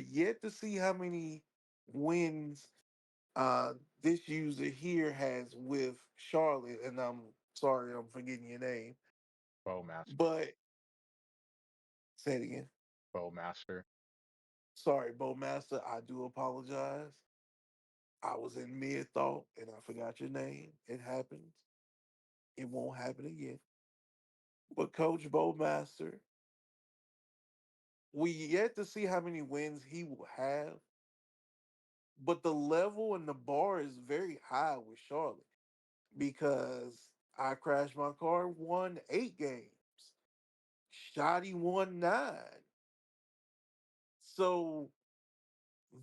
yet to see how many wins this user here has with Charlotte, and I'm sorry, I'm forgetting your name, Bowmaster. but say it again. Bowmaster. Sorry, Bowmaster, I do apologize. I was in mid thought and I forgot your name. It happens. It won't happen again. But Coach Bowmaster, we yet to see how many wins he will have, but the level and the bar is very high with Charlotte because I crashed my car, won 8 games. Shotty won 9. So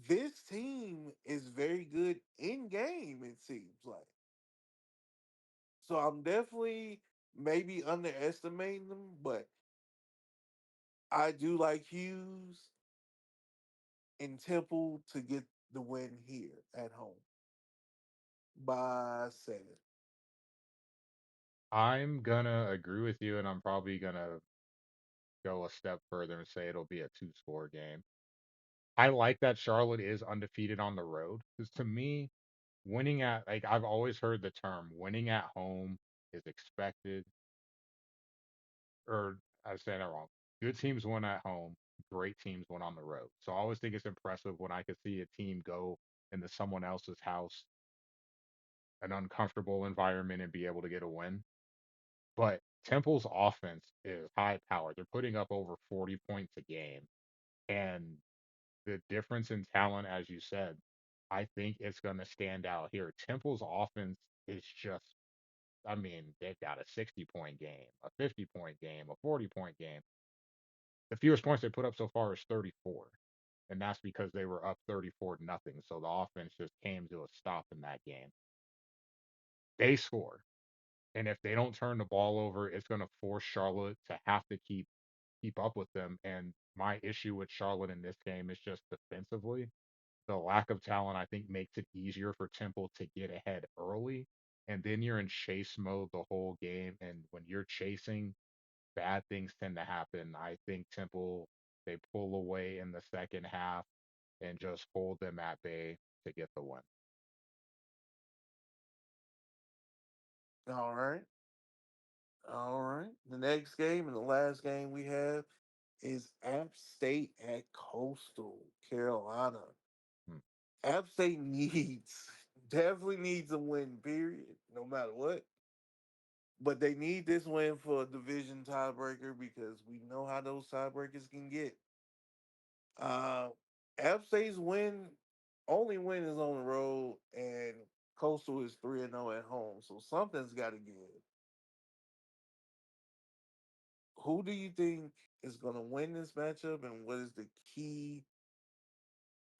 this team is very good in game, it seems like. So I'm definitely maybe underestimating them, but I do like Hughes and Temple to get the win here at home by 7. I'm gonna agree with you, and I'm probably gonna go a step further and say it'll be a two-score game. I like that Charlotte is undefeated on the road because to me, winning at like I've always heard the term winning at home is expected, or I said it wrong. Good teams win at home, great teams win on the road. So I always think it's impressive when I can see a team go into someone else's house, an uncomfortable environment, and be able to get a win. But Temple's offense is high powered. They're putting up over 40 points a game. And the difference in talent, as you said, I think it's going to stand out here. Temple's offense is just, I mean, they've got a 60-point game, a 50-point game, a 40-point game. The fewest points they put up so far is 34. And that's because they were up 34 nothing. So the offense just came to a stop in that game. They score. And if they don't turn the ball over, it's going to force Charlotte to have to keep up with them. And my issue with Charlotte in this game is just defensively. The lack of talent, I think, makes it easier for Temple to get ahead early. And then you're in chase mode the whole game. And when you're chasing, bad things tend to happen. I think Temple, they pull away in the second half and just hold them at bay to get the win. All right. All right. The next game and the last game we have is App State at Coastal Carolina. Hmm. App State needs, definitely needs a win, period, no matter what. But they need this win for a division tiebreaker because we know how those tiebreakers can get. Uh, App State's only win is on the road, and Coastal is 3-0 at home. So something's got to give. Who do you think is going to win this matchup, and what is the key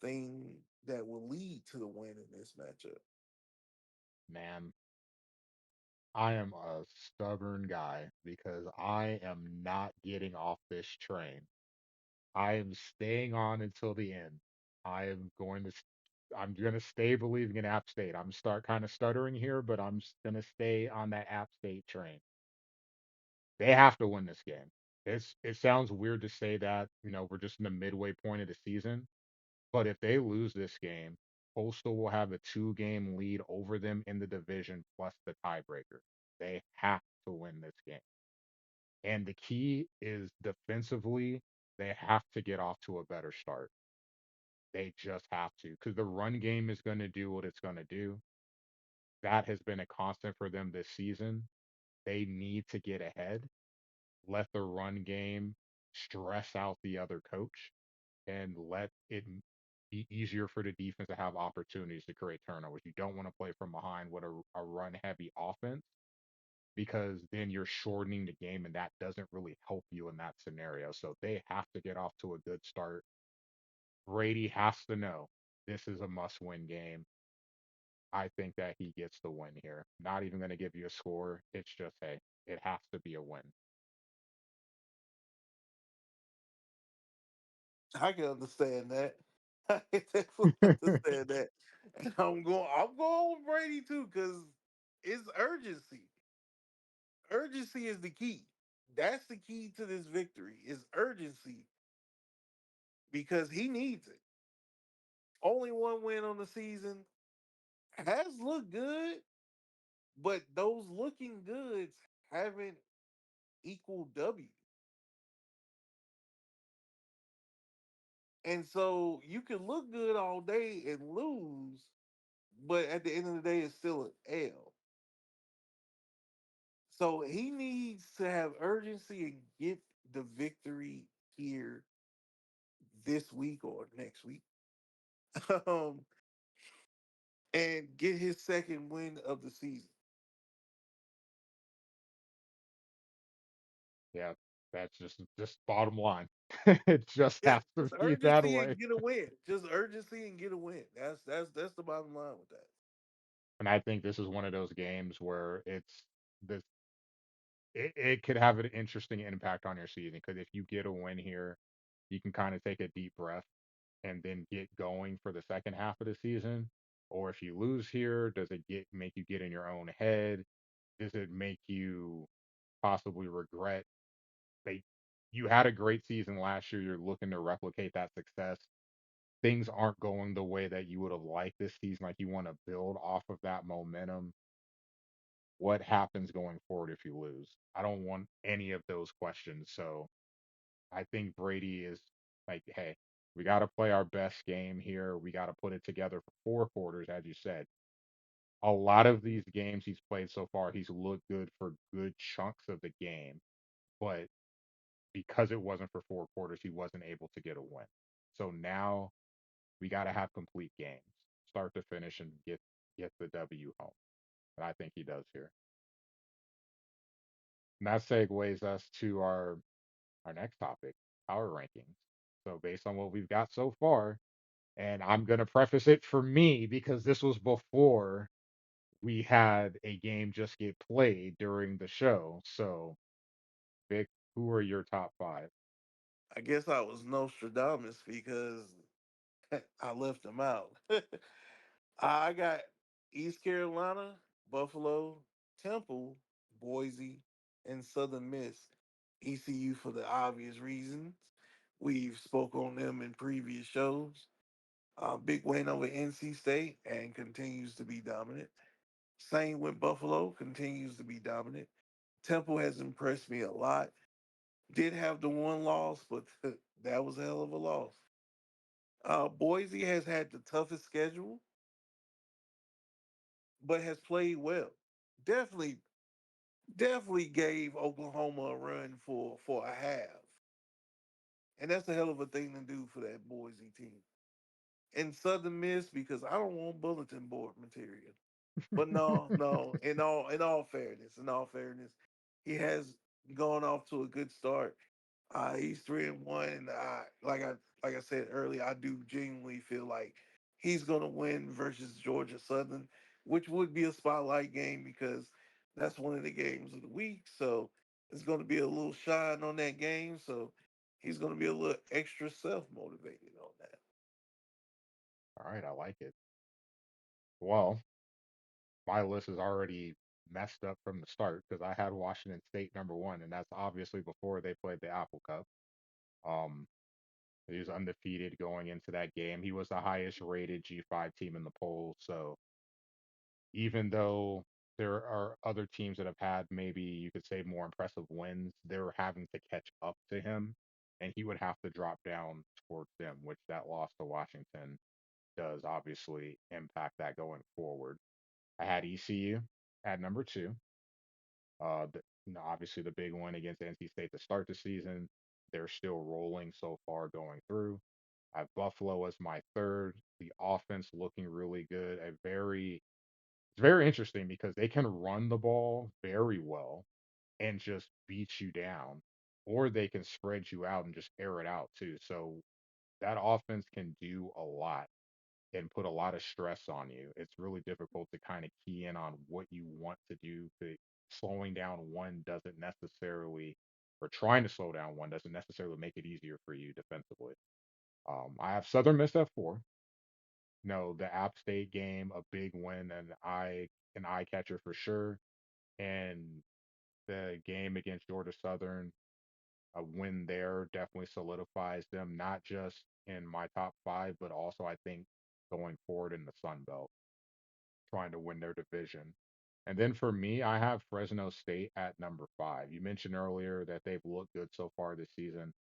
thing that will lead to the win in this matchup? Man, I am a stubborn guy because I am not getting off this train. I am staying on until the end. I am going to I'm gonna stay believing in App State. I'm start kind of stuttering here, but gonna stay on that App State train. They have to win this game. It sounds weird to say that, we're just in the midway point of the season, but if they lose this game, Postal will have a two-game lead over them in the division plus the tiebreaker. They have to win this game. And the key is defensively, they have to get off to a better start. They just have to, because the run game is going to do what it's going to do. That has been a constant for them this season. They need to get ahead, let the run game stress out the other coach, and let it be easier for the defense to have opportunities to create turnovers. You don't want to play from behind with a run heavy offense because then you're shortening the game, and that doesn't really help you in that scenario. So they have to get off to a good start. Brady has to know this is a must win game. I think that he gets the win here. Not even going to give you a score. It's just, hey, it has to be a win. I can understand that. I can definitely understand that. And I'm going with Brady too, because it's urgency. Urgency is the key. That's the key to this victory is urgency because he needs it. only one win on the season, has looked good, but those looking goods haven't equaled W. And so you can look good all day and lose, but at the end of the day, it's still an L. So he needs to have urgency and get the victory here this week or next week, um, and get his second win of the season. Yeah, that's just bottom line. It just Yeah, has to just be that urgency way. and get a win. Just urgency and get a win. That's the bottom line with that. And I think this is one of those games where this it could have an interesting impact on your season because if you get a win here, you can kind of take a deep breath and then get going for the second half of the season. Or if you lose here, does it get make you get in your own head? Does it make you possibly regret that you had a great season last year? You're looking to replicate that success. Things aren't going the way that you would have liked this season. Like you want to build off of that momentum. What happens going forward if you lose? I don't want any of those questions. So I think Brady is like, hey, we got to play our best game here. We got to put it together for 4 quarters, as you said. A lot of these games he's played so far, he's looked good for good chunks of the game, but because it wasn't for 4 quarters, he wasn't able to get a win. So now we got to have complete games, start to finish, and get the W home. And I think he does here. And that segues us to our next topic, power rankings. So based on what we've got so far, and I'm gonna preface it for me because this was before we had a game just get played during the show. So Vic, who are your top five? I guess I was Nostradamus because I left them out. I got East Carolina, Buffalo, Temple, Boise, and Southern Miss. ECU for the obvious reasons. We've spoke on them in previous shows. Big win over NC State and continues to be dominant. Same with Buffalo, continues to be dominant. Temple has impressed me a lot. Did have the one loss, but that was a hell of a loss. Boise has had the toughest schedule, but has played well. Definitely, definitely gave Oklahoma a run for a half, and that's a hell of a thing to do for that Boise team. And Southern Miss because I don't want bulletin board material. But no, no. In all fairness, he has gone off to a good start. He's 3-1, and like I said earlier, I do genuinely feel like he's gonna win versus Georgia Southern, which would be a spotlight game because that's one of the games of the week. So it's gonna be a little shine on that game. So he's gonna be a little extra self motivated on that. All right, I like it. Well, my list is already messed up from the start because I had Washington State number one, and that's obviously before they played the Apple Cup. Um, he was undefeated going into that game. He was the highest rated G5 team in the poll. So even though there are other teams that have had maybe you could say more impressive wins, they're having to catch up to him, and he would have to drop down towards them, which that loss to Washington does obviously impact that going forward. I had ECU at number two. Obviously the big one against NC State to start the season. They're still rolling so far going through. I have Buffalo as my third. The offense looking really good. It's very interesting because they can run the ball very well and just beat you down, or they can spread you out and just air it out too. So that offense can do a lot and put a lot of stress on you. It's really difficult to kind of key in on what you want to do. Slowing down one doesn't necessarily, or trying to slow down one doesn't necessarily make it easier for you defensively. I have Southern Miss at four. No, the App State game, a big win, and an eye catcher for sure. And the game against Georgia Southern, a win there definitely solidifies them, not just in my top five, but also I think going forward in the Sun Belt, trying to win their division. And then for me, I have Fresno State at number five. You mentioned earlier that they've looked good so far this season.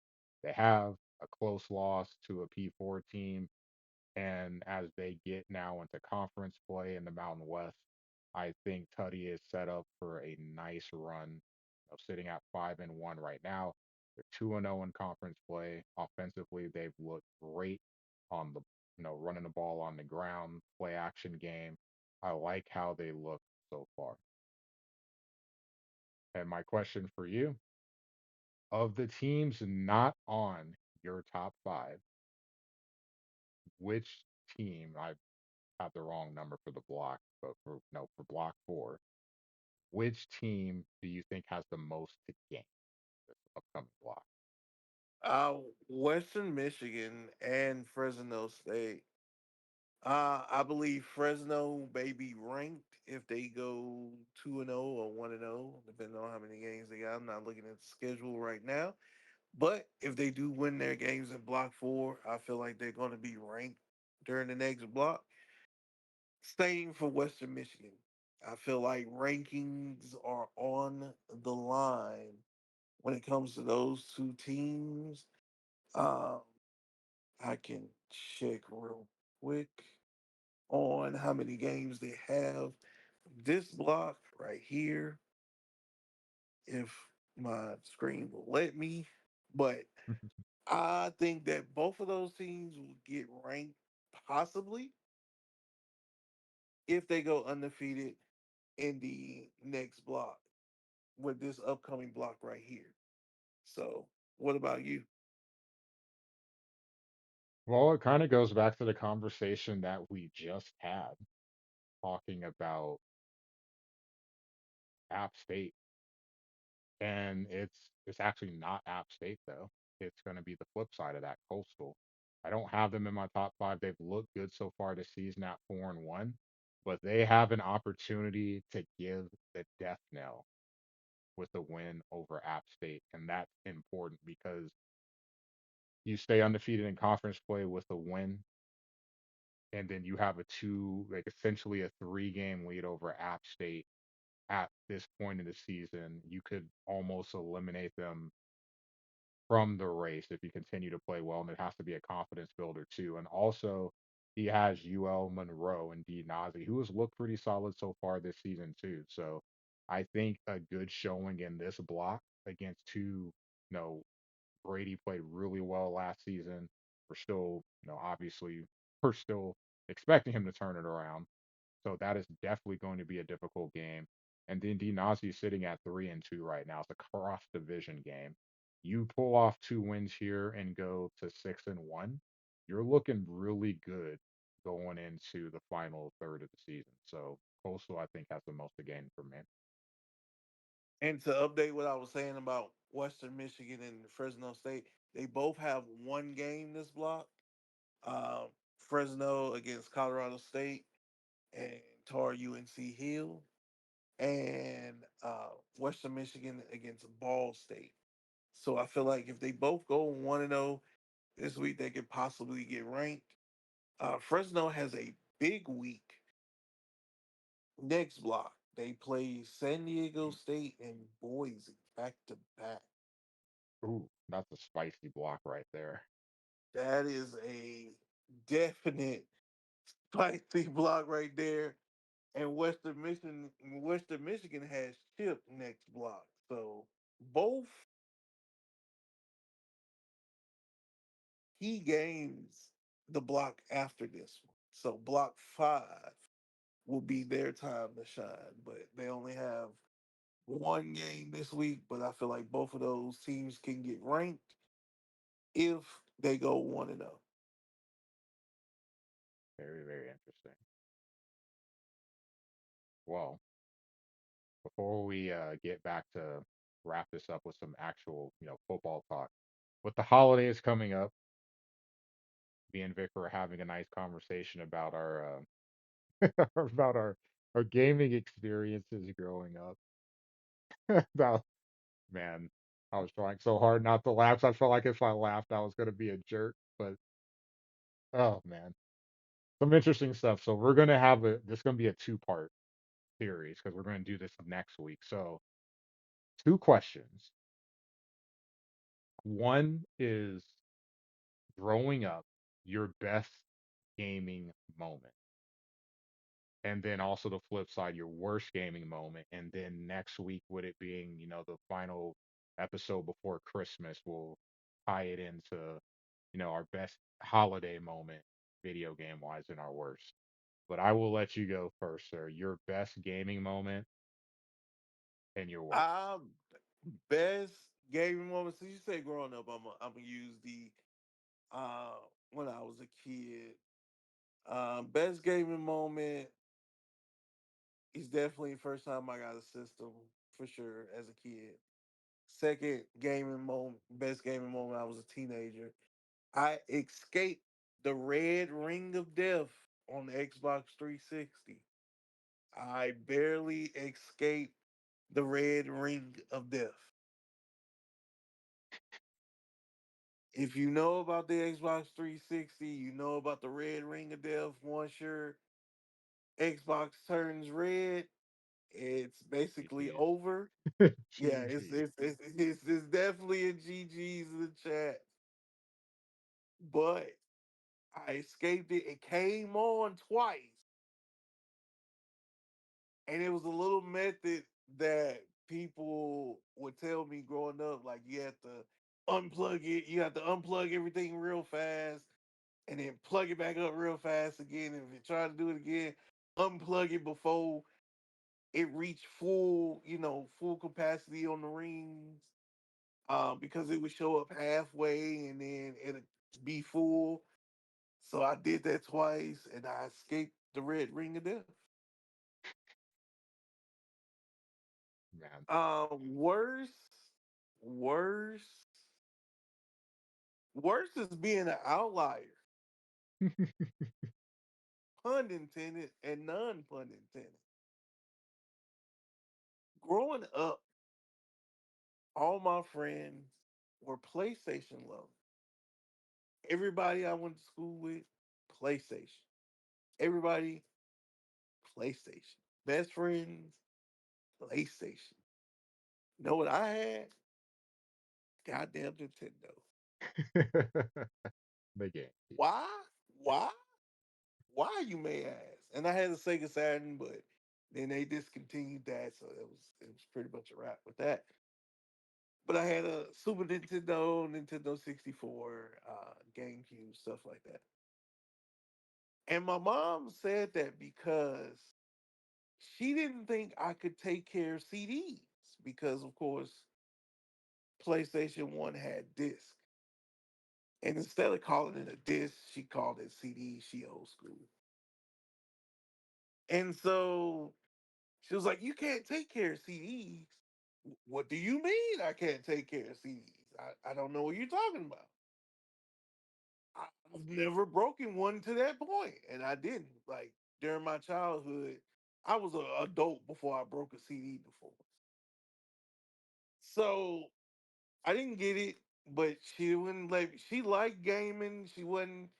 They have a close loss to a P4 team, and as they get now into conference play in the Mountain West, I think Tutty is set up for a nice run. Sitting at 5-1 right now. They're 2-0 in conference play. Offensively, they've looked great on the running the ball on the ground, play action game. I like how they look so far. And my question for you, of the teams not on your top five, which team, I have the wrong number for the block, but for no, for block four, which team do you think has the most to gain this upcoming block? Uh, Western Michigan and Fresno State. I believe Fresno may be ranked if they go 2-0 or 1-0, depending on how many games they got. I'm not looking at the schedule right now. But if they do win their games in block four, I feel like they're going to be ranked during the next block. Same for Western Michigan. I feel like rankings are on the line when it comes to those two teams. Um, I can check real quick on how many games they have. This block right here, if my screen will let me. But I think that both of those teams will get ranked possibly if they go undefeated in the next block with this upcoming block right here. So, what about you? Well, it kind of goes back to the conversation that we just had, talking about App State. And it's actually not App State though. It's going to be the flip side of that, Coastal. I don't have them in my top five. They've looked good so far this season at 4-1, but they have an opportunity to give the death knell with a win over App State, and that's important because you stay undefeated in conference play with a win, and then you have a two, like essentially a three-game lead over App State at this point in the season. You could almost eliminate them from the race if you continue to play well, and it has to be a confidence builder too. And also, he has UL Monroe and D Nazi, who has looked pretty solid so far this season too. So I think a good showing in this block against two, Brady played really well last season. We're still, obviously, we're still expecting him to turn it around. So that is definitely going to be a difficult game. And then D Nazi is sitting at 3-2 right now. It's a cross division game. You pull off two wins here and go to 6-1, you're looking really good going into the final third of the season. So Coastal, I think, has the most to gain for me. And to update what I was saying about Western Michigan and Fresno State, they both have one game this block. Um, Fresno against Colorado State and Tar UNC Hill, and Western Michigan against Ball State. So I feel like if they both go 1-0 this week, they could possibly get ranked. Fresno has a big week next block. They play San Diego State and Boise back to back. Ooh, that's a spicy block right there. That is a definite spicy block right there. And Western Michigan has Chip next block. So both key games the block after this one. So block five will be their time to shine. But they only have one game this week. But I feel like both of those teams can get ranked if they go 1-0. Very, very interesting. Well, before we get back to wrap this up with some actual, football talk, with the holidays coming up, me and Vic were having a nice conversation about our about our gaming experiences growing up. About man, I was trying so hard not to laugh. I felt like if I laughed, I was going to be a jerk. But oh man, some interesting stuff. So we're gonna have a this gonna be a two-part series because we're gonna do this next week. So two questions. One is growing up, your best gaming moment. And then also the flip side, your worst gaming moment. And then next week, with it being, the final episode before Christmas, we'll tie it into, our best holiday moment, video game wise, and our worst. But I will let you go first, sir. Your best gaming moment and your worst. Um, best gaming moments. So you say growing up, I'm gonna use the uh when I was a kid. Best gaming moment is definitely the first time I got a system for sure as a kid. Second gaming moment, best gaming moment. I was a teenager. I escaped the red ring of death on the Xbox 360. I barely escaped the red ring of death. If you know about the Xbox 360, you know about the red ring of death. Once your Xbox turns red, it's basically GG's. over. Yeah, it's GG's. it's it's, it's definitely a GG's in the chat. But I escaped it. It came on twice, and it was a little method that people would tell me growing up. Like you have to unplug it. You have to unplug everything real fast and then plug it back up real fast again. And if you try to do it again, unplug it before it reached full, full capacity on the rings. Because it would show up halfway and then it'd be full. So I did that twice and I escaped the red ring of death. Man. Worse, worse, worse is being an outlier. Pun intended and non pun intended. Growing up, all my friends were PlayStation lovers. Everybody I went to school with, PlayStation. Everybody, PlayStation. Best friends, PlayStation. Know what I had? Goddamn Nintendo. The game. Why? Why? Why you may ask? And I had a Sega Saturn, but then they discontinued that, so it was pretty much a wrap with that. But I had a Super Nintendo, Nintendo 64, GameCube, stuff like that. And my mom said that because she didn't think I could take care of CDs because, of course, PlayStation 1 had disc. And instead of calling it a disc, she called it CD. She old school. And so she was like, "You can't take care of CDs." What do you mean I can't take care of CDs? I don't know what you're talking about. I've never broken one to that point, and I didn't. Like during my childhood, I was an adult before I broke a CD before. So I didn't get it, but she wouldn't let. She liked gaming. She wasn't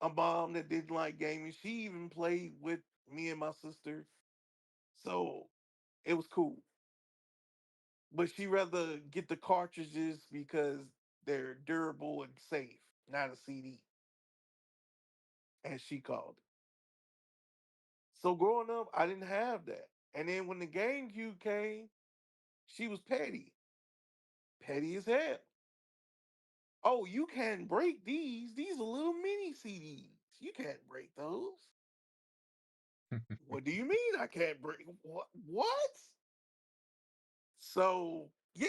a mom that didn't like gaming. She even played with me and my sister, so it was cool. But she rather get the cartridges because they're durable and safe, not a CD, as she called it. So growing up, I didn't have that. And then when the GameCube came, she was petty, petty as hell. Oh, you can't break these. These are little mini CDs. You can't break those. What do you mean I can't break? What? What? So yeah,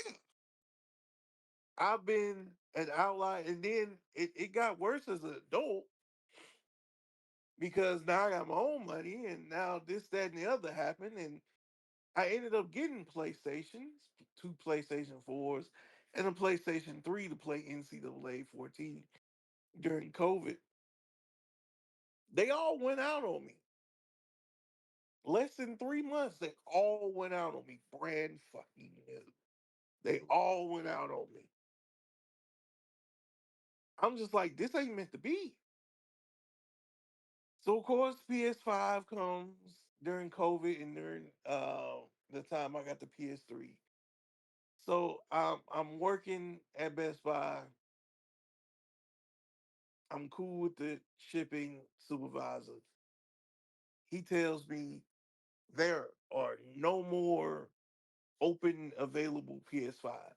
I've been an outlier, and then it got worse as an adult because now I got my own money, and now this, that, and the other happened, and I ended up getting PlayStations, two PlayStation 4s, and a PlayStation 3 to play NCAA 14 during COVID. They all went out on me. Less than 3 months, they all went out on me. Brand fucking new. They all went out on me. I'm just like, this ain't meant to be. So of course PS5 comes during COVID and during the time I got the PS3. So I'm working at Best Buy. I'm cool with the shipping supervisor. He tells me there are no more open available PS5.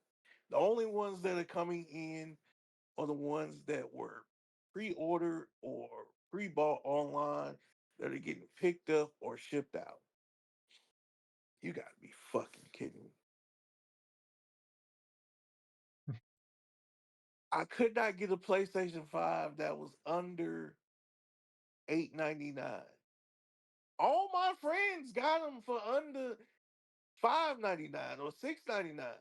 The only ones that are coming in are the ones that were pre-ordered or pre-bought online that are getting picked up or shipped out. You gotta be fucking kidding me. I could not get a PlayStation 5 that was under $8.99. All my friends got them for under $5.99 or $6.99.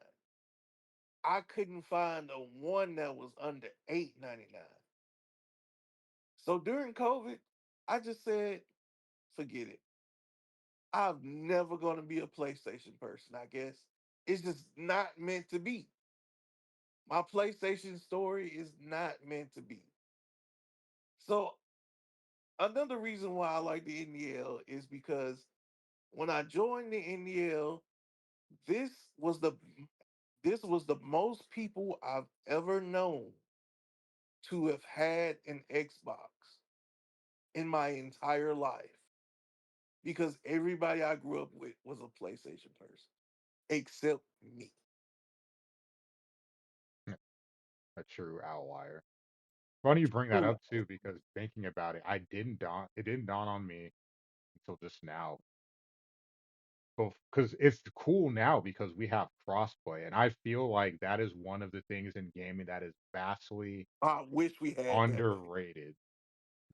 I couldn't find a one that was under $8.99. So during COVID, I just said, forget it. I'm never gonna be a PlayStation person, I guess. It's just not meant to be. My PlayStation story is not meant to be. So another reason why I like the NDL is because when I joined the NDL, this was the this was the most people I've ever known to have had an Xbox in my entire life because everybody I grew up with was a PlayStation person except me. A true outlier. Funny you bring that True. up too, because thinking about it, it didn't dawn on me until just now. Because it's cool now because we have crossplay, and I feel like that is one of the things in gaming that is vastly I wish we had that back. underrated,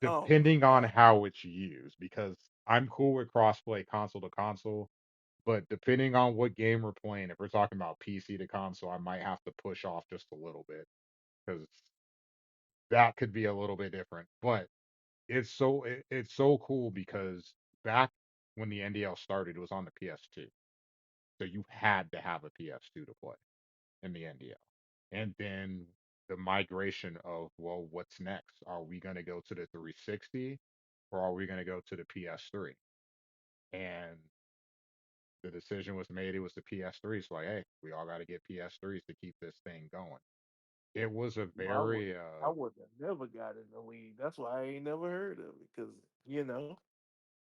Oh my depending on god. how it's used. Because I'm cool with crossplay console to console, but depending on what game we're playing, if we're talking about PC to console, I might have to push off just a little bit because that could be a little bit different. But it's so cool because back when the NDL started, it was on the PS2, so you had to have a PS2 to play in the NDL. And then the migration of, well, what's next? Are we going to go to the 360 or are we going to go to the PS3? And the decision was made, it was the PS3. So like, hey, we all got to get PS3s to keep this thing going. It was a Well, very I would have never got in the league. That's why I ain't never heard of it. Cause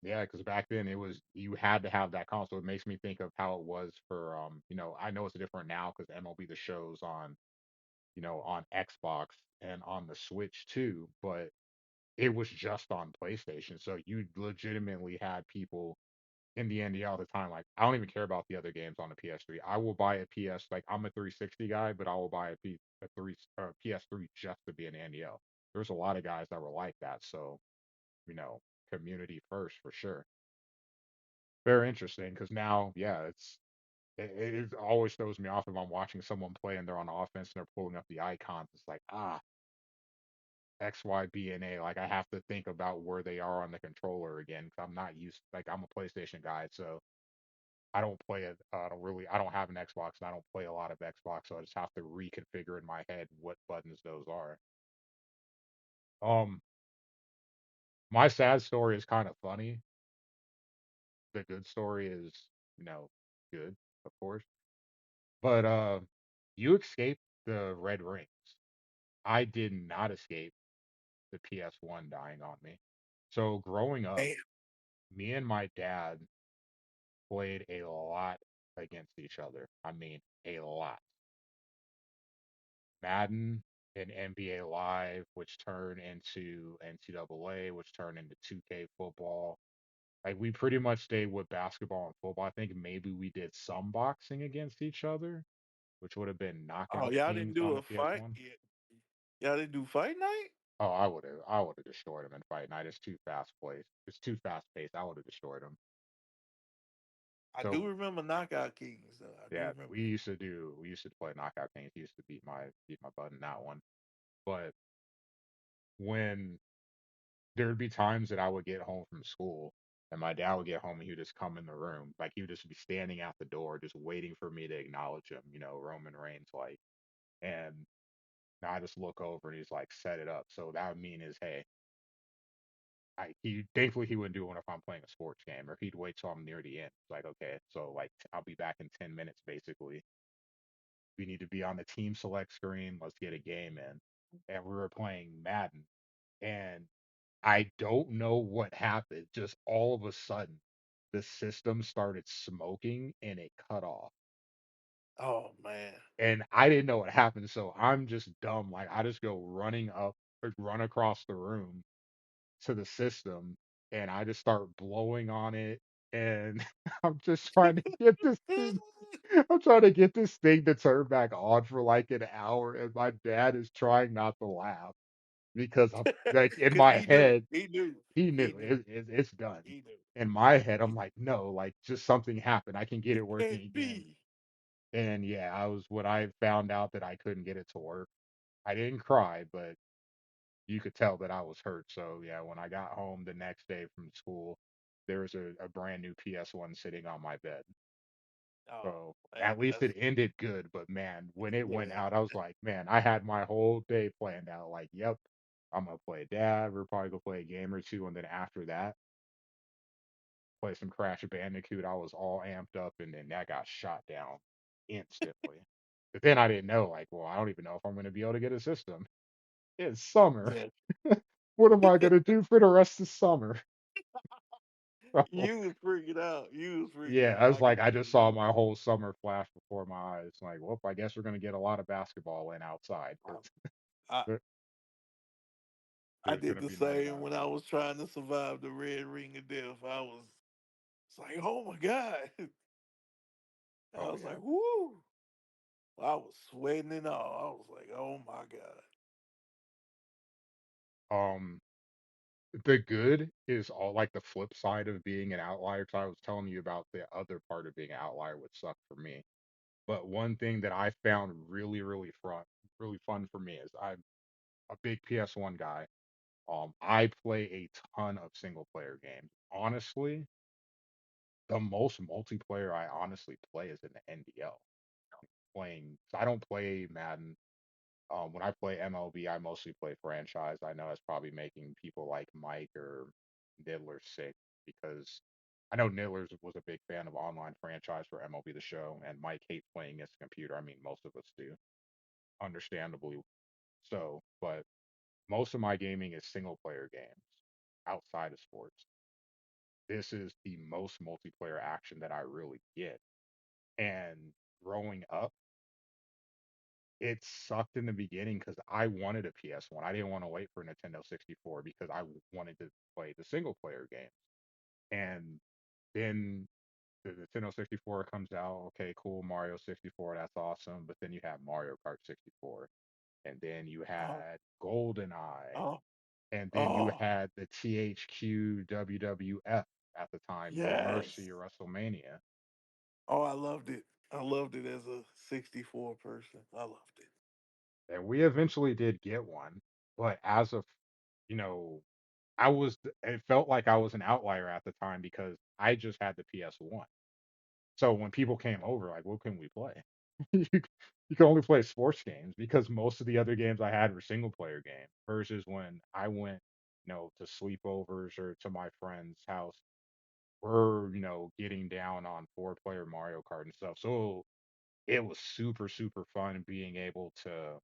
yeah, because back then it was, you had to have that console. It makes me think of how it was for I know it's different now because MLB the shows on, on Xbox and on the Switch too, but it was just on PlayStation. So you legitimately had people in the NDL at the time, like, I don't even care about the other games on the PS3. I will buy a PS, like, I'm a 360 guy, but I will buy a PS3 just to be an NDL. There's a lot of guys that were like that. So, you know, community first for sure. Very interesting because now, yeah, it always throws me off if I'm watching someone play and they're on offense and they're pulling up the icons. It's like, X, Y, B, and A. Like I have to think about where they are on the controller again because I'm not used. Like I'm a PlayStation guy, so I don't play it. I don't have an Xbox, and I don't play a lot of Xbox, so I just have to reconfigure in my head what buttons those are. Um, my sad story is kind of funny. The good story is, you know, good, of course. But you escaped the red rings. I did not escape the PS1 dying on me. So growing up, damn. me and my dad played a lot against each other. I mean, a lot. Madden and NBA Live, which turned into NCAA, which turned into 2K football. Like we pretty much stayed with basketball and football. I think maybe we did some boxing against each other, which would have been Oh, Knockout y'all didn't Kings on do the a fight? PS1. Yeah. Y'all didn't do fight night? Oh, I would have destroyed him in Fight Night. It's too fast paced. It's too fast paced. I would have destroyed him. I do So remember Knockout Kings though. I do yeah, remember we used to play Knockout Kings. He used to beat my butt in that one. But when there'd be times that I would get home from school and my dad would get home and he would just come in the room. Like he would just be standing at the door, just waiting for me to acknowledge him, Roman Reigns like. And I just look over and he's like, set it up. So that would mean is, hey, he thankfully he wouldn't do it if I'm playing a sports game, or he'd wait till I'm near the end. It's like, okay, so like I'll be back in 10 minutes basically. We need to be on the team select screen. Let's get a game in. And we were playing Madden, and I don't know what happened. Just all of a sudden, the system started smoking and it cut off. Oh man. And I didn't know what happened, so I'm just dumb. Like I just go run across the room to the system, and I just start blowing on it, and I'm just trying to get this thing. I'm trying to get this thing to turn back on for like an hour, and my dad is trying not to laugh because I'm like in Cause my he knew. head, He knew. he He knew knew. it's done. He knew. In my head, I'm He, like, no, like just something happened. I can get it it working can't again. be. And yeah, I was when I found out that I couldn't get it to work. I didn't cry, but you could tell that I was hurt. So yeah, when I got home the next day from school, there was a brand new PS1 sitting on my bed. Oh So man, at least that's it ended good. But man, when it went yeah. out, I was like, man, I had my whole day planned out. Like, yep, I'm gonna play dad. We're probably gonna play a game or two, and then after that, play some Crash Bandicoot. I was all amped up, and then that got shot down instantly. But then I didn't know, like, well, I don't even know if I'm gonna be able to get a system. It's summer. Yeah. What am I gonna do for the rest of summer? So, You was freaking out. You was freaking yeah, out. I was I can like, I just saw believe my whole summer flash before my eyes. Like, well, I guess we're gonna get a lot of basketball in outside it. because I I there's did gonna the be no same doubt. when I was trying to survive the red ring of death. I was it's like, oh my God. I Oh was yeah. like, whoo. I was sweating and all. I was like, oh my God. Um, the good is all like the flip side of being an outlier. 'Cause I was telling you about the other part of being an outlier, which sucked for me. But one thing that I found really fun for me is I'm a big PS1 guy. I play a ton of single player games. Honestly, the most multiplayer I honestly play is in the NDL. Playing, 'cause I don't play Madden. When I play MLB, I mostly play franchise. I know that's probably making people like Mike or Niddler sick because I know Niddler was a big fan of online franchise for MLB The Show, and Mike hates playing against the computer. I mean, most of us do, understandably so. But most of my gaming is single player games outside of sports. This is the most multiplayer action that I really get. And growing up, it sucked in the beginning because I wanted a PS1. I didn't want to wait for a Nintendo 64 because wanted to play the single player games. And then the Nintendo 64 comes out. Okay, cool. Mario 64, that's awesome. But then you have Mario Kart 64. And then you Oh, had GoldenEye. oh, And then you oh, had the THQ WWF at the time, No yes. Mercy WrestleMania. Oh, I loved it. I loved it as a 64 person. I loved it. And we eventually did get one. But as of, you know, it felt like I was an outlier at the time because I just had the PS1. So when people came over, like, what can we play? you, you can only play sports games because most of the other games I had were single player games. Versus when I went, to sleepovers or to my friend's house, we're, getting down on 4-player Mario Kart and stuff. So it was super, super fun being able to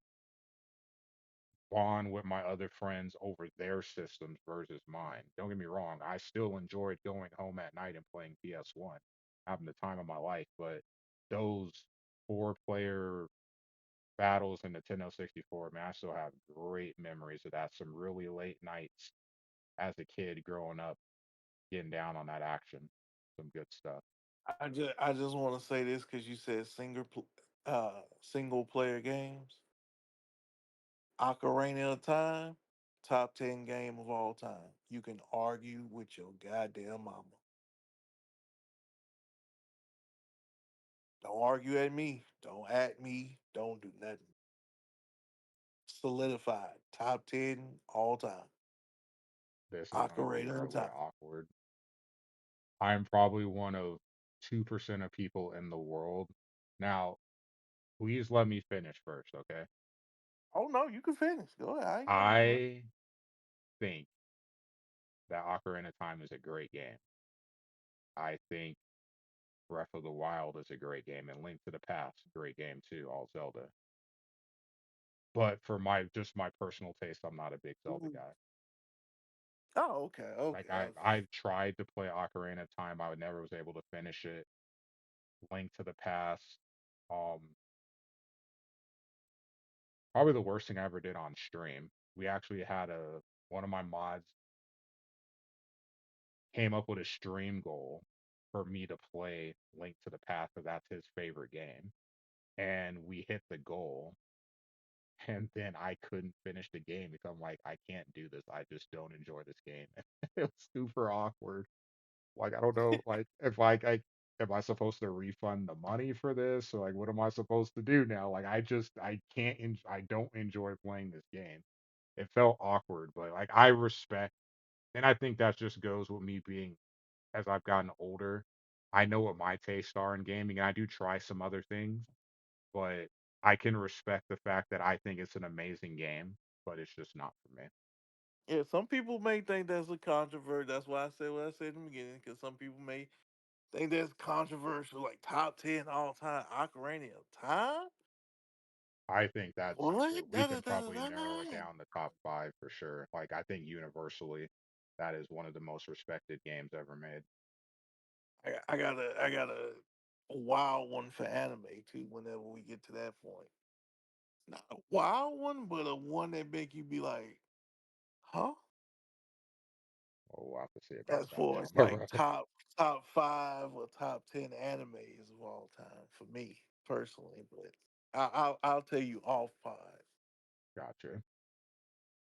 bond with my other friends over their systems versus mine. Don't get me wrong, I still enjoyed going home at night and playing PS1, having the time of my life, but those 4-player battles in Nintendo 64, man, I still have great memories of that. Some really late nights as a kid growing up, getting down on that action. Some good stuff. I just want to say this because you said single player games. Ocarina of Time, top 10 game of all time. You can argue with your goddamn mama. Don't argue at me. Don't at me. Don't do nothing. Solidified. Top 10 all time. This is going to be Ocarina of really Time. awkward. I'm probably one of 2% of people in the world. Now, please let me finish first, okay? Oh no, you can finish. Go ahead. I ain't finished, bro. I think that Ocarina of Time is a great game. I think Breath of the Wild is a great game, and Link to the Past, great game too, all Zelda. But for my just my personal taste, I'm not a big Zelda Mhm. guy. Oh, okay, Like okay. I've tried to play Ocarina of Time, I would never was able to finish it. Link to the Past, um, probably the worst thing I ever did on stream. We actually had a one of my mods came up with a stream goal for me to play Link to the Past because that's his favorite game. And we hit the goal, and then I couldn't finish the game because I'm like, I can't do this. I just don't enjoy this game. It was super awkward. Like I don't know, like if I am I supposed to refund the money for this, or like what am I supposed to do now? Like I can't I don't enjoy playing this game. It felt awkward, but like I respect, and I think that just goes with me being as I've gotten older. I know what my tastes are in gaming, and I do try some other things, but I can respect the fact that I think it's an amazing game, but it's just not for me. Yeah, some people may think that's a controversy. That's why I said what I said in the beginning, because some people may think that's controversial, like top 10 all time Ocarina of Time. I think that's What? we Da, da, can da, da, probably da, narrow it da. down to top five for sure. Like I think universally, that is one of the most respected games ever made. I got a wild one for anime too. Whenever we get to that point, not a wild one, but a one that make you be like, huh? Well, we'll have to see about As that far down as the like road. top 5 or top 10 animes of all time for me personally, but I'll tell you all five. Gotcha.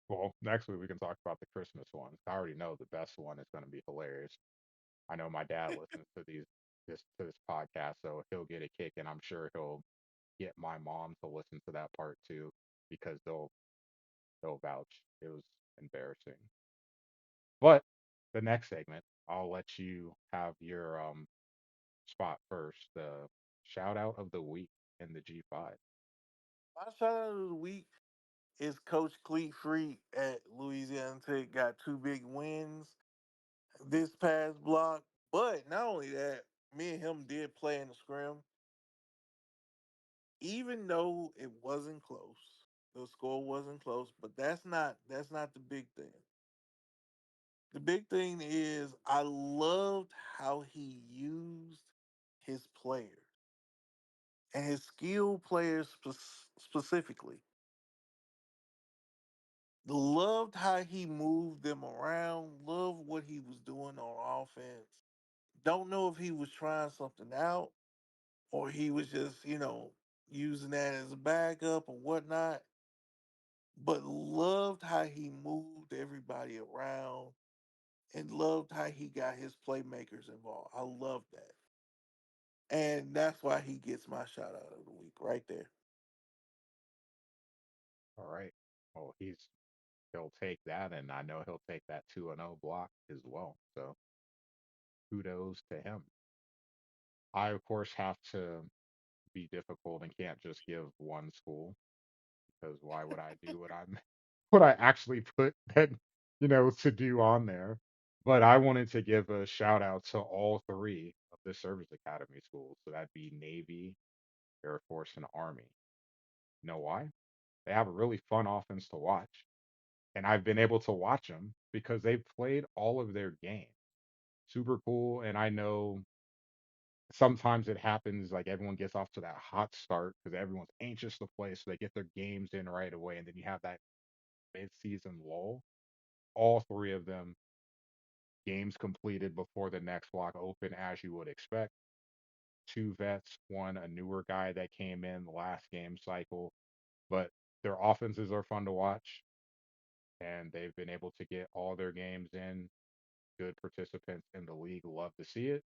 Well, next week we can talk about the Christmas ones. I already know the best one is going to be hilarious. I know my dad listens to this podcast, so he'll get a kick, and I'm sure he'll get my mom to listen to that part too because they'll vouch. It was embarrassing. But the next segment, I'll let you have your spot first. The shout out of the week in the G5. My shout out of the week is Coach Cleat Freak at Louisiana Tech. Got two big wins this past block. But not only that, me and him did play in the scrim. Even though it wasn't close, the score wasn't close. But that's not the big thing. The big thing is I loved how he used his players and his skill players specifically. Loved how he moved them around. Loved what he was doing on offense. Don't know if he was trying something out or he was just, using that as a backup or whatnot. But loved how he moved everybody around and loved how he got his playmakers involved. I love that. And that's why he gets my shout out of the week right there. All right. Well, he'll take that, and I know he'll take that 2-0 block as well. So kudos to him. I of course have to be difficult and can't just give one school because why would I do what I'm what I actually put that to do on there? But I wanted to give a shout out to all three of the service academy schools. So that'd be Navy, Air Force, and Army. You know why? They have a really fun offense to watch. And I've been able to watch them because they've played all of their games. Super cool. And I know sometimes it happens like everyone gets off to that hot start because everyone's anxious to play. So they get their games in right away. And then you have that mid-season lull. All three of them games completed before the next block open, as you would expect. Two vets, one a newer guy that came in the last game cycle, but their offenses are fun to watch, and they've been able to get all their games in. Good participants in the league, love to see it,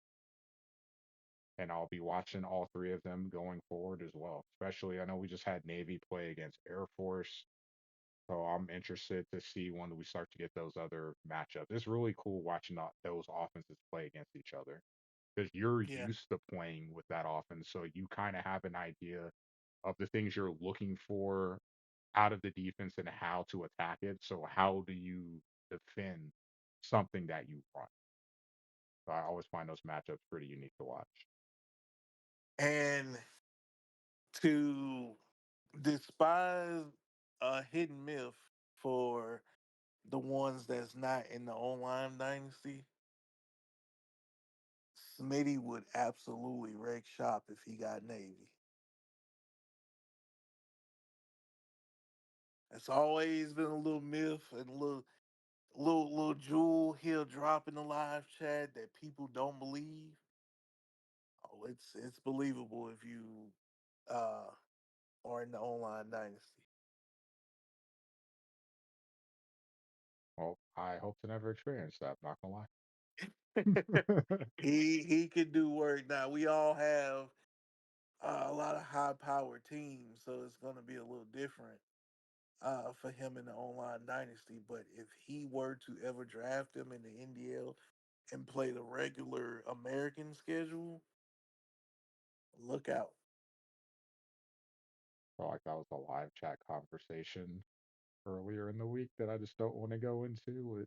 and I'll be watching all three of them going forward as well. Especially, I know we just had Navy play against Air Force. So I'm interested to see when we start to get those other matchups. It's really cool watching those offenses play against each other because you're Yeah. used to playing with that offense. So you kind of have an idea of the things you're looking for out of the defense and how to attack it. So how do you defend something that you run. So I always find those matchups pretty unique to watch. And to despise a hidden myth for the ones that's not in the online dynasty, Smitty would absolutely wreck shop if he got Navy. It's always been a little myth and a little jewel he'll drop in the live chat that people don't believe. Oh, it's believable if you uh are in the online dynasty. Well, I hope to never experience that. Not gonna lie. He could do work. Now we all have a lot of high power teams, so it's gonna be a little different for him in the online dynasty. But if he were to ever draft him in the NDL and play the regular American schedule, look out. Felt like that was a live chat conversation earlier in the week that I just don't want to go into.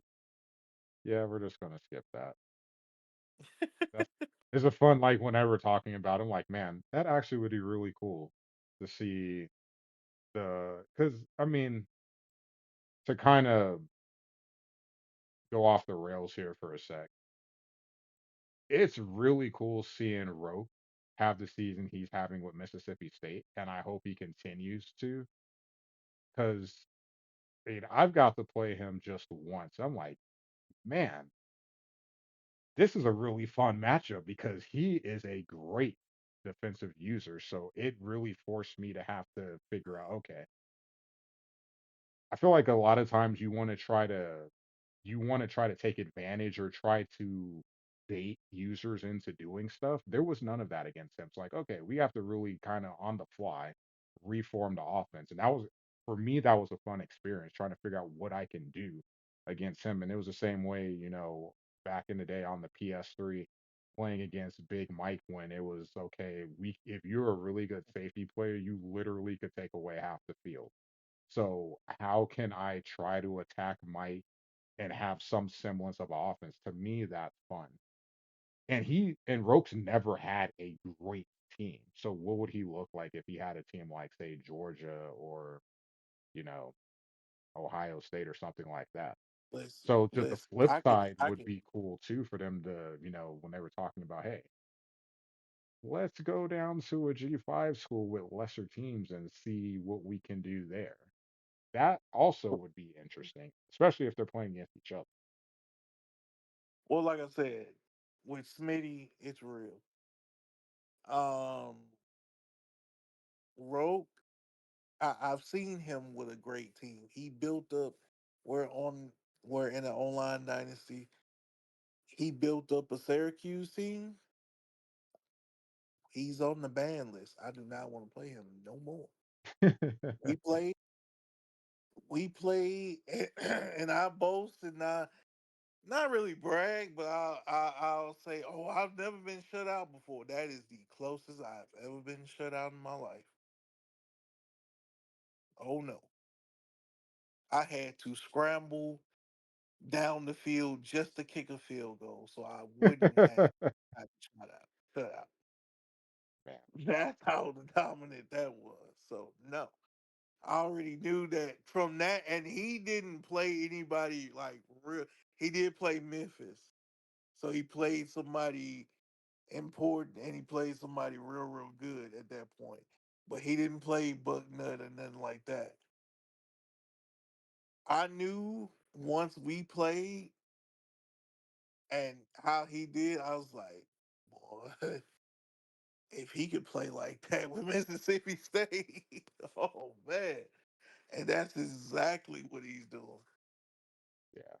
Yeah, we're just gonna skip that. That's it's a fun like whenever we're talking about it, I'm like, man, that actually would be really cool to see because I mean to kind of go off the rails here for a sec. It's really cool seeing Rope have the season he's having with Mississippi State, and I hope he continues to because I've got to play him just once. I'm like, man, this is a really fun matchup because he is a great defensive user. So it really forced me to have to figure out, okay, I feel like a lot of times you want to try to take advantage or try to bait users into doing stuff. There was none of that against him. It's like, okay, we have to really kind of on the fly reform the offense. And that was for me, that was a fun experience trying to figure out what I can do against him. And it was the same way, back in the day on the PS3 playing against Big Mike when it was okay, we if you're a really good safety player, you literally could take away half the field. So how can I try to attack Mike and have some semblance of offense? To me, that's fun. And Rokes never had a great team. So what would he look like if he had a team like, say, Georgia or, you know, Ohio State or something like that? Listen, So just the listen. flip I can, side I would can. be cool too for them to, when they were talking about, hey, let's go down to a G5 school with lesser teams and see what we can do there. That also would be interesting, especially if they're playing against each other. Well, like I said, with Smitty, it's real. Um, Roke, I've seen him with a great team. He built up. We're on. We're in an online dynasty. He built up a Syracuse team. He's on the ban list. I do not want to play him no more. We played. We played, and I boast and I not really brag, but I'll say, oh, I've never been shut out before. That is the closest I've ever been shut out in my life. Oh no, I had to scramble down the field just to kick a field goal, so I wouldn't have got shut out. Shut out. Man, That's how dominant that was. So no, I already knew that from that, and he didn't play anybody like real. He did play Memphis, so he played somebody important, and he played somebody real good at that point. But he didn't play Bucknut or nothing like that. I knew once we played and how he did, I was like, boy, if he could play like that with Mississippi State, oh man. And that's exactly what he's doing. yeah.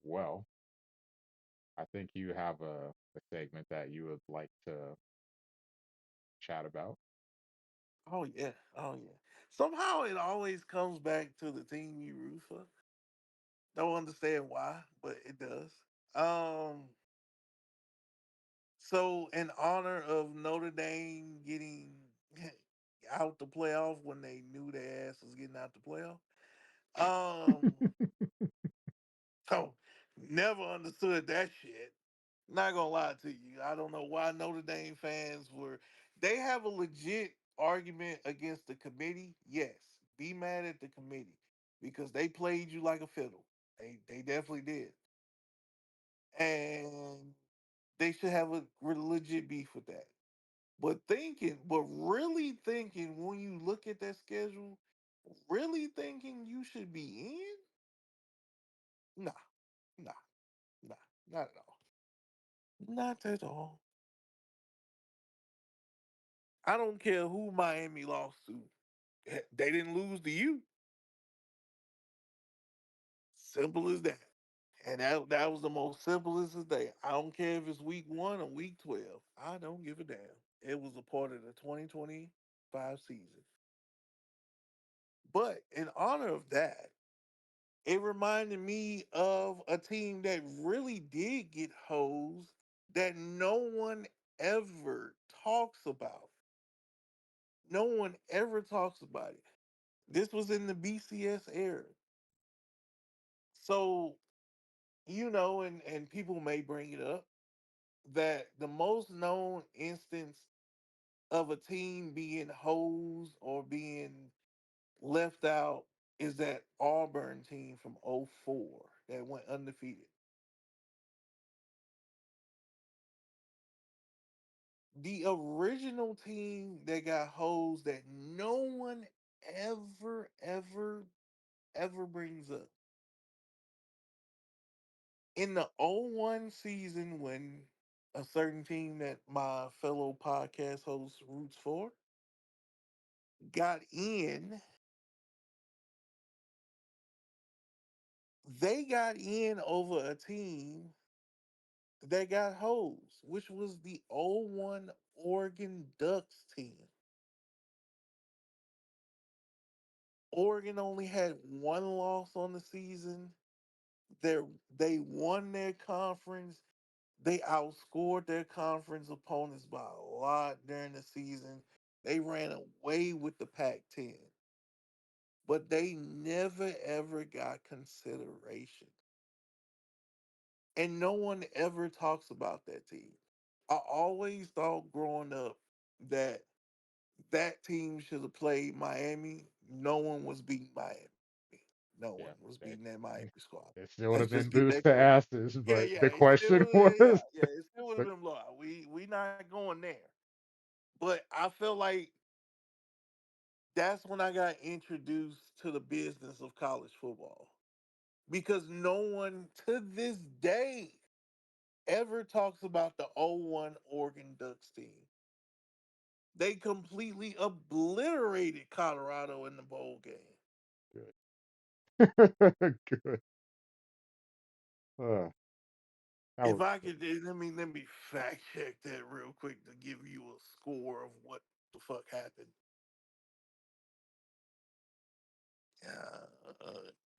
Well, I think you have a segment that you would like to chat about. Oh yeah, oh yeah. Somehow it always comes back to the team you root for. Don't understand why, but it does. Um, so in honor of Notre Dame getting out the playoff when they knew their ass was getting out the playoff, Um, so never understood that shit. Not gonna lie to you. I don't know why Notre Dame fans were. They have a legit argument against the committee. Yes, be mad at the committee because they played you like a fiddle. They definitely did, and they should have a legit beef with that. But really thinking when you look at that schedule, really thinking you should be in? Nah, nah, nah, not at all. Not at all. I don't care who Miami lost to. They didn't lose to you. Simple as that. And that was the most simplest day. I don't care if it's week 1 or week 12. I don't give a damn. It was a part of the 2025 season. But in honor of that, it reminded me of a team that really did get hosed that no one ever talks about. No one ever talks about it. This was in the BCS era. So, and people may bring it up that the most known instance of a team being hosed or being left out is that Auburn team from '04 that went undefeated. The original team that got hosed that no one ever brings up. In the '01 season when a certain team that my fellow podcast host roots for got in, they got in over a team that got hosed, which was the '01 Oregon Ducks team. Oregon only had one loss on the season. They won their conference. They outscored their conference opponents by a lot during the season. They ran away with the Pac 10, but they never ever got consideration. And no one ever talks about that team. I always thought growing up that that team should have played Miami. No one was beating Miami. No one was Yeah, beating that they, Miami squad. it still Let's would have just been get that boost clear. to asses, Yeah, but yeah. the It still, question yeah, was, yeah. It still would have but been blowout. We not going there. But I feel like that's when I got introduced to the business of college football because no one to this day ever talks about the '01 Oregon Ducks team. They completely obliterated Colorado in the bowl game. good, good. Uh, that If was I could, let me fact check that real quick to give you a score of what the fuck happened. Uh,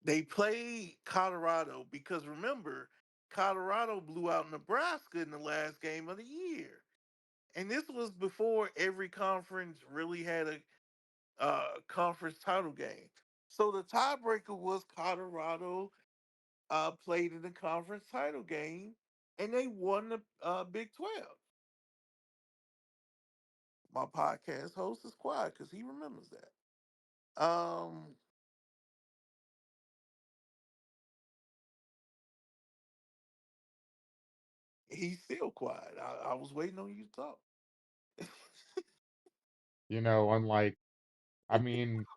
they played Colorado because remember, Colorado blew out Nebraska in the last game of the year, and this was before every conference really had a conference title game. So the tiebreaker was Colorado played in the conference title game, and they won the Big 12. My podcast host is quiet because he remembers that. He's still quiet. I was waiting on you to talk. unlike, I mean,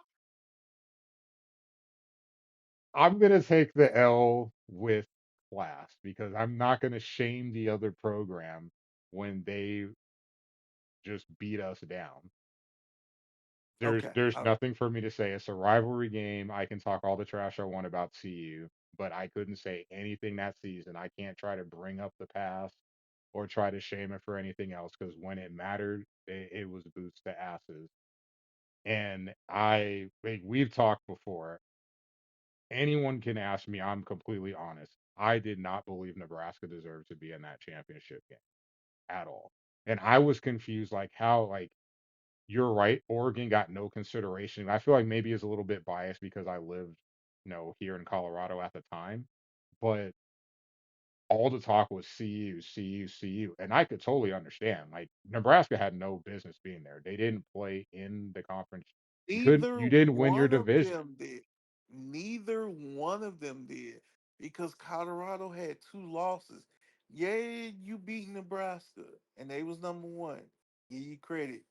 I'm gonna take the L with class because I'm not gonna shame the other program when they just beat us down. There's Okay, there's nothing for me to say. It's a rivalry game. I can talk all the trash I want about CU, but I couldn't say anything that season. I can't try to bring up the past or try to shame it for anything else because when it mattered, it was boots to asses. And like, we've talked before. Anyone can ask me. I'm completely honest. I did not believe Nebraska deserved to be in that championship game at all. And I was confused, like how, like, you're right. Oregon got no consideration. I feel like maybe it's a little bit biased because I lived here in Colorado at the time. But all the talk was CU, CU, CU, and I could totally understand. Like Nebraska had no business being there. They didn't play in the conference. Neither You didn't win your one of division. them did. Neither one of them did because Colorado had two losses. Yeah, you beat Nebraska, and they was number one. Give you credit.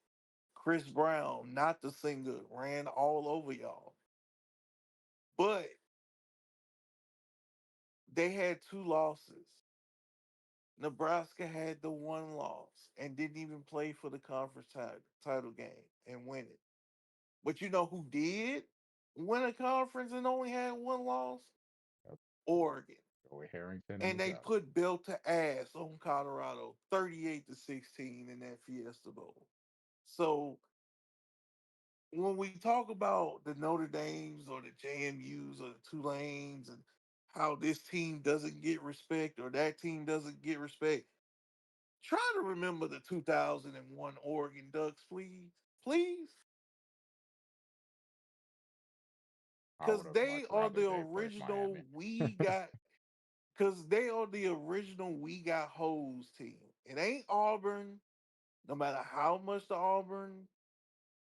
Chris Brown, not the singer, ran all over y'all. But they had two losses. Nebraska had the one loss and didn't even play for the conference title game and win it. But you know who did win a conference and only had one loss? Yep, Oregon. Joey Harrington and And the they Ducks. put belt to ass on Colorado 38-16 in that Fiesta Bowl. So when we talk about the Notre Dames or the JMUs or the Tulanes and how this team doesn't get respect or that team doesn't get respect, try to remember the 2001 Oregon Ducks, please. Please. I would Because have they much are rather the they played original Miami. we got because they are the original we got hose team. It ain't Auburn, no matter how much the Auburn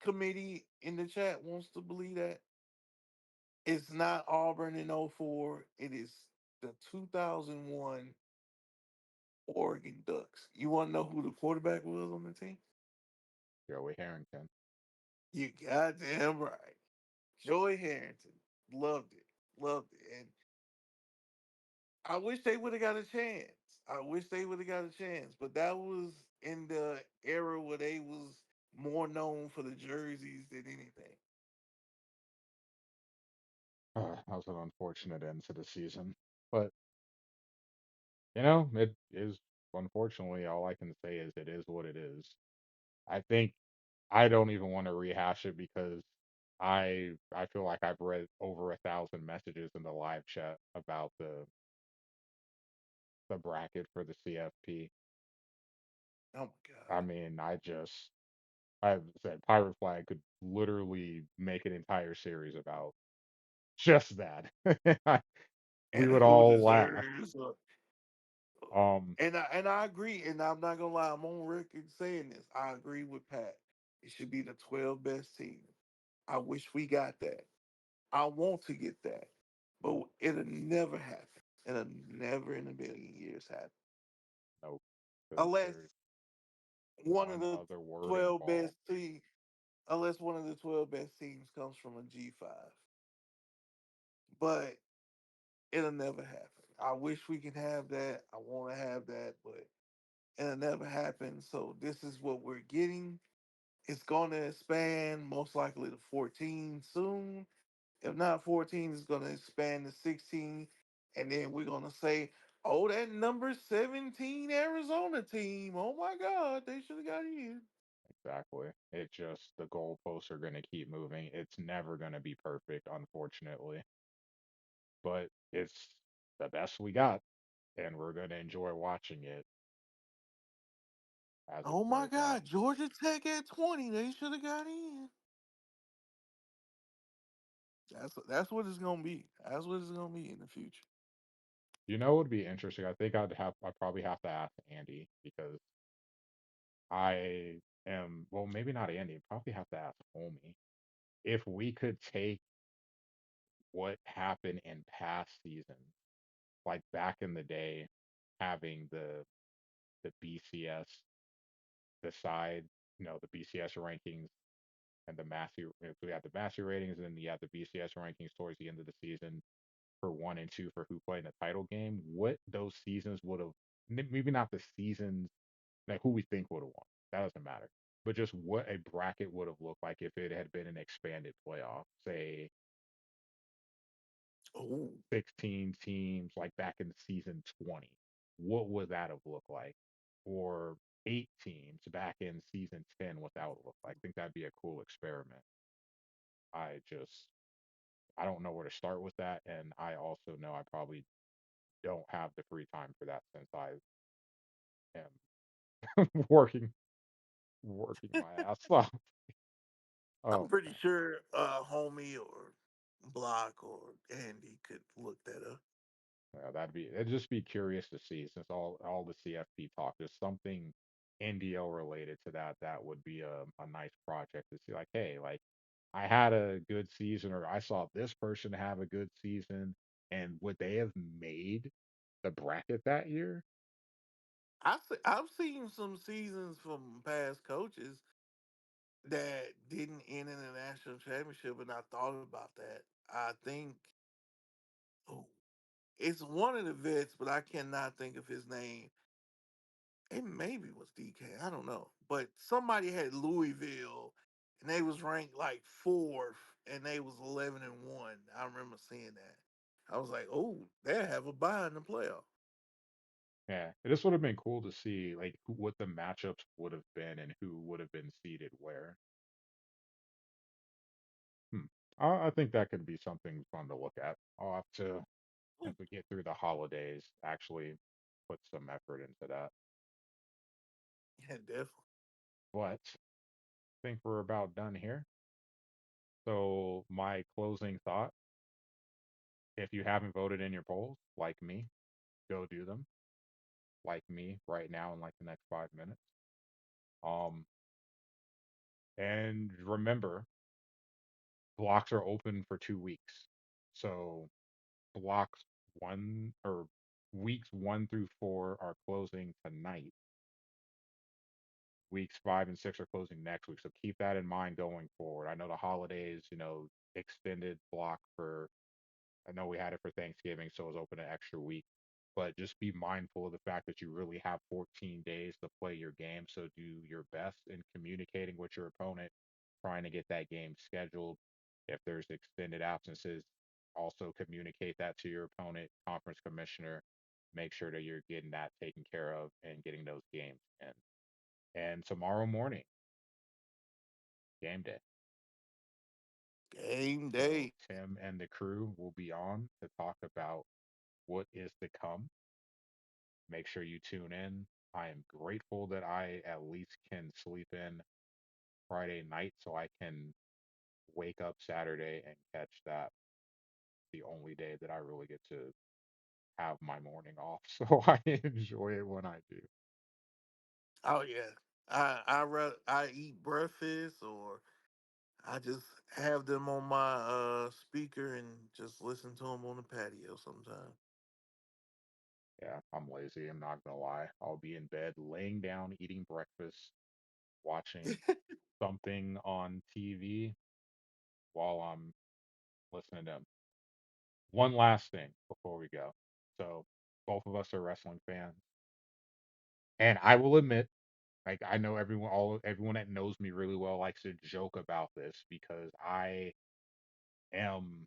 committee in the chat wants to believe that. It's not Auburn in '04. It is the 2001 Oregon Ducks. You want to know who the quarterback was on the team? Joey Harrington. You goddamn right. Joey Harrington. Loved it. Loved it. And I wish they would have got a chance. I wish they would have got a chance. But that was in the era where they was more known for the jerseys than anything. That was an unfortunate end to the season. But, it is, unfortunately, all I can say is it is what it is. I think I don't even want to rehash it because I feel like I've read over 1,000 messages in the live chat about the bracket for the CFP. Oh my I God. mean, I said Pirate Flag could literally make an entire series about just that. We And would who all laugh. deserves Um, and I agree, and I'm not gonna lie, I'm on record saying this. I agree with Pat. It should be the 12 best teams. I wish we got that. I want to get that. But it'll never happen. It'll never in a million years happen. no, because Unless there's one of one the other word 12 best involved. teams unless one of the 12 best teams comes from a G5. But it'll never happen. I wish we can have that. I want to have that, but it'll never happen. So this is what we're getting. It's going to expand most likely to 14 soon. If not 14, it's going to expand to 16. And then we're going to say, oh, that number 17 Arizona team. Oh my God, they should have got in. Exactly. It just the goalposts are going to keep moving. It's never going to be perfect, unfortunately, but it's the best we got, and we're going to enjoy watching it as it Oh my plays out. God, Georgia Tech at 20. They should have got in. That's what it's gonna be. That's what it's gonna be in the future. It would be interesting. I'd probably have to ask Andy because I am, well, maybe not Andy. Probably have to ask Homie if we could take what happened in past seasons, like back in the day, having the BCS decide, the BCS rankings and the Massey. So we had the Massey ratings, and then you had the BCS rankings towards the end of the season for one and two for who played in the title game. What those seasons would have, maybe not the seasons, like who we think would have won. That doesn't matter. But just what a bracket would have looked like if it had been an expanded playoff, say Oh, 16 teams like back in season 20. What would that have looked like? Or 8 teams back in season 10, what that would look like. I think that'd be a cool experiment. I just, I don't know where to start with that. And I also know I probably don't have the free time for that since I am working, working my ass off. I'm Oh pretty man. sure homie or Block or Andy could look that up. It'd just be curious to see since all the CFP talk is something NDL related to that. That would be a nice project to see. Like, hey, like I had a good season, or I saw this person have a good season, and would they have made the bracket that year? I've seen some seasons from past coaches that didn't end in a national championship, and I thought about that. I think oh, it's one of the vets, but I cannot think of his name. It maybe was DK. I don't know, but somebody had Louisville, and they was ranked like fourth, and they was 11-1. I remember seeing that. I was like, oh, they have a bye in the playoff. Yeah, this would have been cool to see like what the matchups would have been and who would have been seated where. Hmm. I think that could be something fun to look at. I'll have to, as Ooh, we get through the holidays, actually put some effort into that. yeah, definitely. But I think we're about done here. So my closing thought, if you haven't voted in your polls, like me, go do them. Like me right now in like the next 5 minutes. Um, and remember, blocks are open for 2 weeks. So blocks one or weeks 1 through 4 are closing tonight. Weeks 5 and 6 are closing next week. So keep that in mind going forward. I know the holidays, extended block for I know we had it for Thanksgiving, so it was open an extra week. But just be mindful of the fact that you really have 14 days to play your game. So do your best in communicating with your opponent, trying to get that game scheduled. If there's extended absences, also communicate that to your opponent, conference commissioner. Make sure that you're getting that taken care of and getting those games in. And tomorrow morning, game day. Game So day. Tim and the crew will be on to talk about what is to come. Make sure you tune in. I am grateful that I at least can sleep in Friday night so I can wake up Saturday and catch that. The only day that I really get to have my morning off. So I enjoy it when I do. Oh yeah. I eat breakfast or I just have them on my speaker and just listen to them on the patio sometimes. Yeah, I'm lazy. I'm not gonna lie. I'll be in bed, laying down, eating breakfast, watching something on TV while I'm listening to them. One last thing before we go. So both of us are wrestling fans. And I will admit, like I know everyone that knows me really well likes to joke about this because I am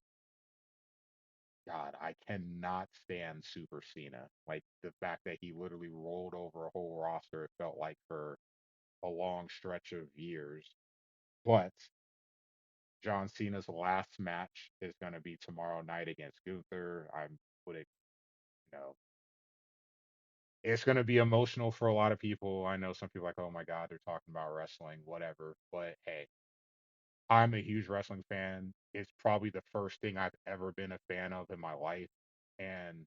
God, I cannot stand Super Cena. Like the fact that he literally rolled over a whole roster, it felt like for a long stretch of years. But John Cena's last match is going to be tomorrow night against Gunther. I'm putting, you know, it's going to be emotional for a lot of people. I know some people are like, oh my God, they're talking about wrestling, whatever. But hey, I'm a huge wrestling fan. It's probably the first thing I've ever been a fan of in my life. And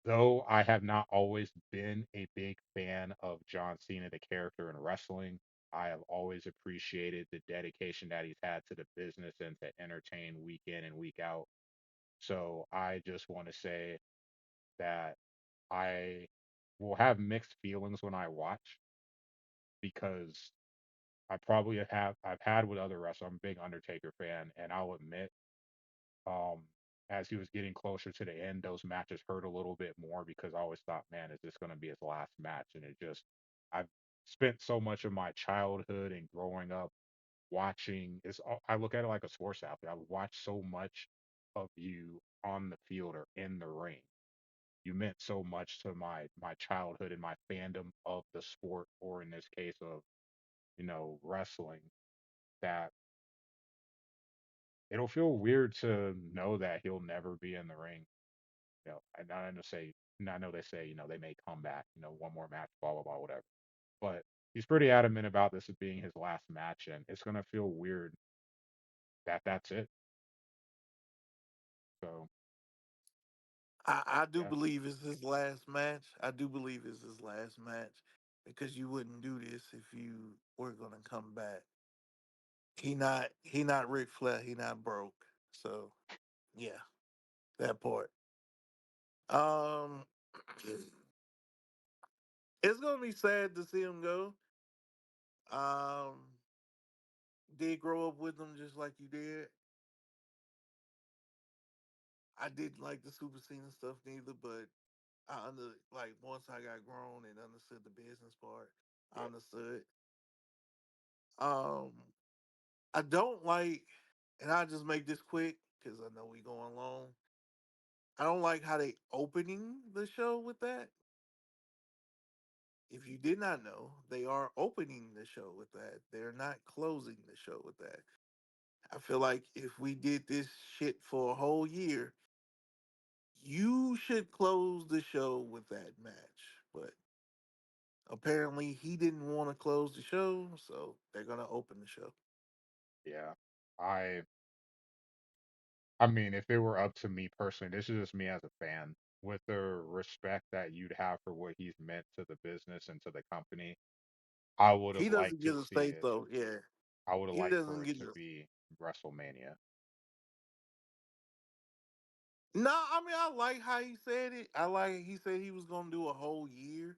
though I have not always been a big fan of John Cena, the character in wrestling, I have always appreciated the dedication that he's had to the business and to entertain week in and week out. So I just want to say that I will have mixed feelings when I watch because I've had with other wrestlers. I'm a big Undertaker fan, and I'll admit, um, as he was getting closer to the end, those matches hurt a little bit more because I always thought, man, is this going to be his last match? And I've spent so much of my childhood and growing up watching. I look at it like a sports athlete. I watched so much of you on the field or in the ring. You meant so much to my childhood and my fandom of the sport, or in this case of wrestling, that it'll feel weird to know that he'll never be in the ring. And I know they say, they may come back, one more match, blah blah blah, whatever. But he's pretty adamant about this as being his last match, and it's gonna feel weird that that's it. So I do yeah, believe it's his last match. I do believe it's his last match because you wouldn't do this if you were gonna come back. He not Ric Flair. He not broke. So yeah, that part. Um, it's gonna be sad to see him go. Um, did grow up with him just like you did. I didn't like the Super Cena stuff neither, but like once I got grown and understood the business part, I understood. Um, I don't like, and I'll just make this quick because I know we going long. I don't like how they opening the show with that. If you did not know, they are opening the show with that. They're not closing the show with that. I feel like if we did this shit for a whole year, you should close the show with that match. But apparently he didn't want to close the show, so they're gonna open the show. yeah. I I mean, if it were up to me personally, this is just me as a fan, with the respect that you'd have for what he's meant to the business and to the company, I would have He liked doesn't to get a see say it. so. Yeah, I would have he liked doesn't for it get to a. be WrestleMania. No, I mean I like how he said it. I like he said he was gonna do a whole year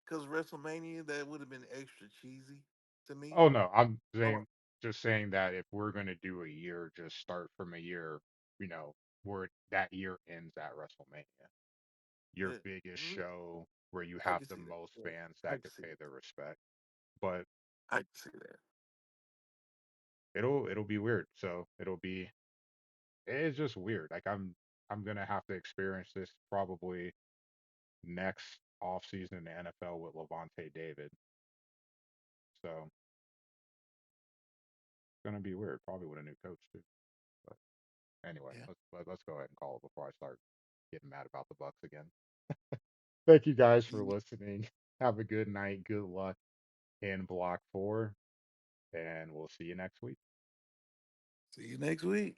because WrestleMania that would have been extra cheesy to me. Oh no, I'm Or saying just saying that if we're gonna do a year, just start from a year, you know, where that year ends at WrestleMania. Your uh, biggest mm, show where you I have can the see that. most Yeah, fans I that can could see pay that. their respect. But I can see that. it'll be weird. So it'll be it's just weird. Like I'm gonna have to experience this probably next off season in the NFL with Levante David. So it's gonna be weird. Probably with a new coach too. But anyway, Yeah. let's go ahead and call it before I start getting mad about the Bucks again. Thank you guys for Yeah. listening. Have a good night. Good luck in block 4, and we'll see you next week. See you next week.